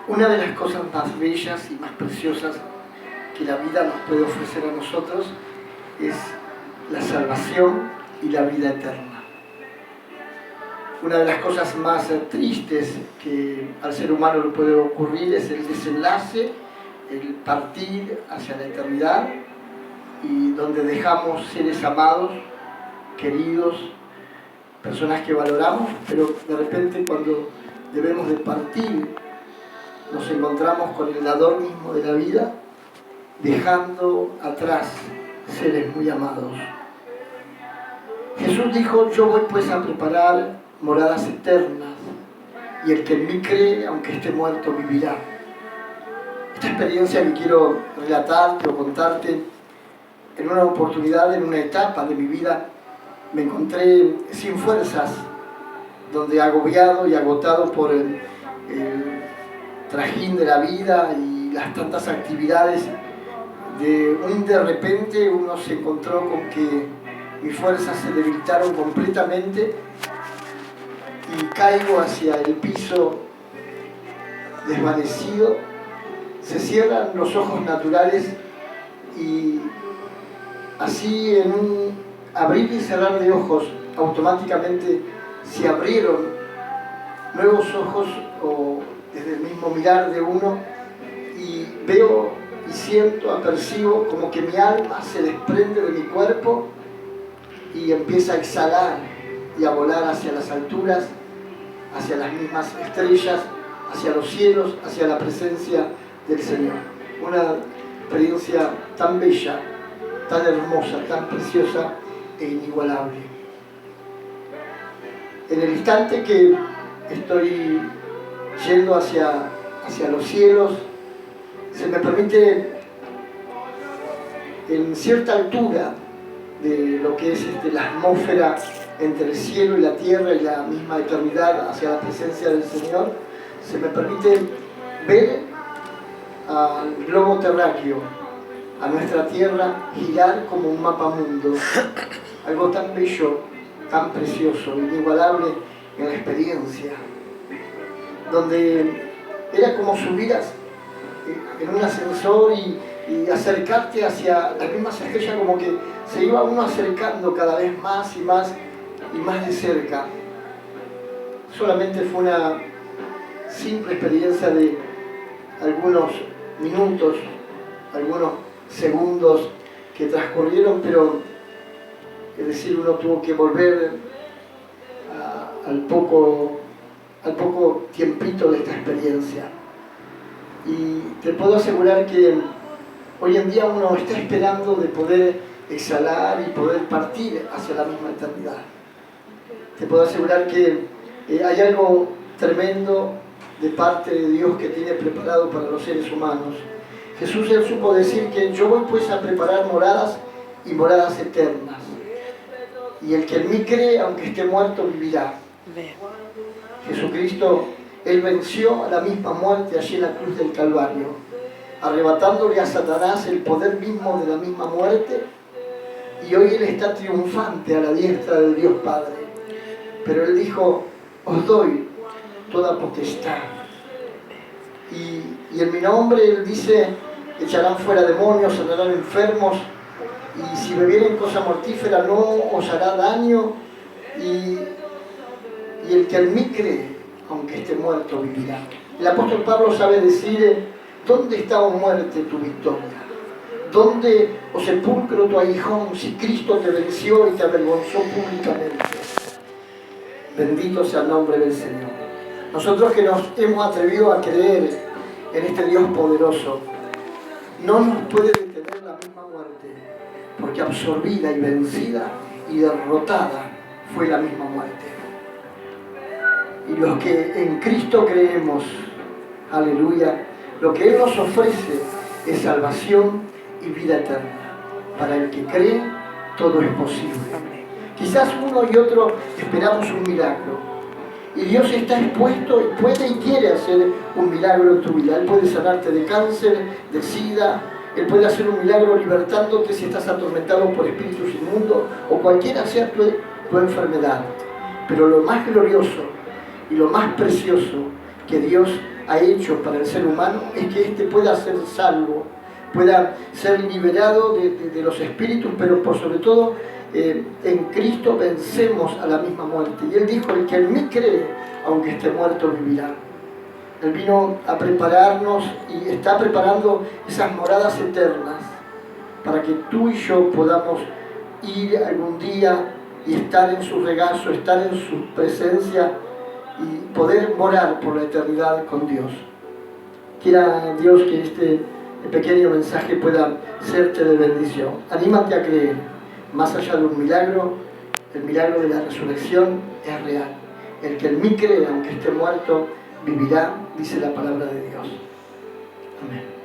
Una de las cosas más bellas y más preciosas que la vida nos puede ofrecer a nosotros es la salvación y la vida eterna. Una de las cosas más tristes que al ser humano le puede ocurrir es el desenlace, el partir hacia la eternidad, y donde dejamos seres amados, queridos, personas que valoramos, pero de repente cuando debemos de partir nos encontramos con el dador mismo de la vida, dejando atrás seres muy amados. Jesús dijo: yo voy pues a preparar moradas eternas, y el que en mí cree, aunque esté muerto, vivirá. Esta experiencia que quiero relatarte o contarte, en una oportunidad, en una etapa de mi vida, me encontré sin fuerzas, donde agobiado y agotado por el trajín de la vida y las tantas actividades, de repente uno se encontró con que mis fuerzas se debilitaron completamente y caigo hacia el piso desvanecido. Se cierran los ojos naturales y así, en un abrir y cerrar de ojos, automáticamente se abrieron nuevos ojos, o desde el mismo mirar de uno, y veo y siento, apercibo como que mi alma se desprende de mi cuerpo y empieza a exhalar y a volar hacia las alturas, hacia las mismas estrellas, hacia los cielos, hacia la presencia del Señor. Una experiencia tan bella, tan hermosa, tan preciosa e inigualable. En el instante que estoy yendo hacia los cielos, se me permite, en cierta altura de lo que es la atmósfera entre el cielo y la tierra y la misma eternidad hacia la presencia del Señor, se me permite ver al globo terráqueo, a nuestra tierra, girar como un mapamundo. Algo tan bello, tan precioso, inigualable en la experiencia, donde era como subir en un ascensor y acercarte hacia las mismas estrellas, como que se iba uno acercando cada vez más y más y más de cerca. Solamente fue una simple experiencia de algunos minutos, algunos segundos que transcurrieron, pero es decir, uno tuvo que volver al poco tiempito de esta experiencia. Y te puedo asegurar que hoy en día uno está esperando de poder exhalar y poder partir hacia la misma eternidad. Te puedo asegurar que hay algo tremendo de parte de Dios que tiene preparado para los seres humanos. Jesús, él supo decir que yo voy pues a preparar moradas y moradas eternas, y el que en mí cree, aunque esté muerto, vivirá. Jesucristo, él venció a la misma muerte allí en la cruz del Calvario, arrebatándole a Satanás el poder mismo de la misma muerte, y hoy él está triunfante a la diestra del Dios Padre. Pero él dijo: os doy toda potestad, y en mi nombre, él dice, echarán fuera demonios, sanarán enfermos, y si bebieren cosa mortífera no os hará daño, y el que en mí cree, aunque esté muerto, vivirá. El apóstol Pablo sabe decir: ¿dónde está, oh muerte, tu victoria? ¿Dónde, oh sepulcro, tu aguijón, si Cristo te venció y te avergonzó públicamente? Bendito sea el nombre del Señor. Nosotros que nos hemos atrevido a creer en este Dios poderoso, no nos puede detener la misma muerte, porque absorbida y vencida y derrotada fue la misma muerte. Y los que en Cristo creemos, aleluya, lo que Él nos ofrece es salvación y vida eterna. Para el que cree, todo es posible. Quizás uno y otro esperamos un milagro, y Dios está expuesto y puede y quiere hacer un milagro en tu vida. Él puede sanarte de cáncer, de sida. Él puede hacer un milagro libertándote si estás atormentado por espíritus inmundos o cualquiera sea tu enfermedad. Pero lo más glorioso y lo más precioso que Dios ha hecho para el ser humano es que éste pueda ser salvo, pueda ser liberado de los espíritus, pero por sobre todo en Cristo vencemos a la misma muerte. Y Él dijo, el que en mí cree, aunque esté muerto, vivirá. Él vino a prepararnos y está preparando esas moradas eternas para que tú y yo podamos ir algún día y estar en su regazo, estar en su presencia y poder morar por la eternidad con Dios. Quiera Dios que este pequeño mensaje pueda serte de bendición. Anímate a creer. Más allá de un milagro, el milagro de la resurrección es real. El que en mí cree, aunque esté muerto, vivirá, dice la palabra de Dios. Amén.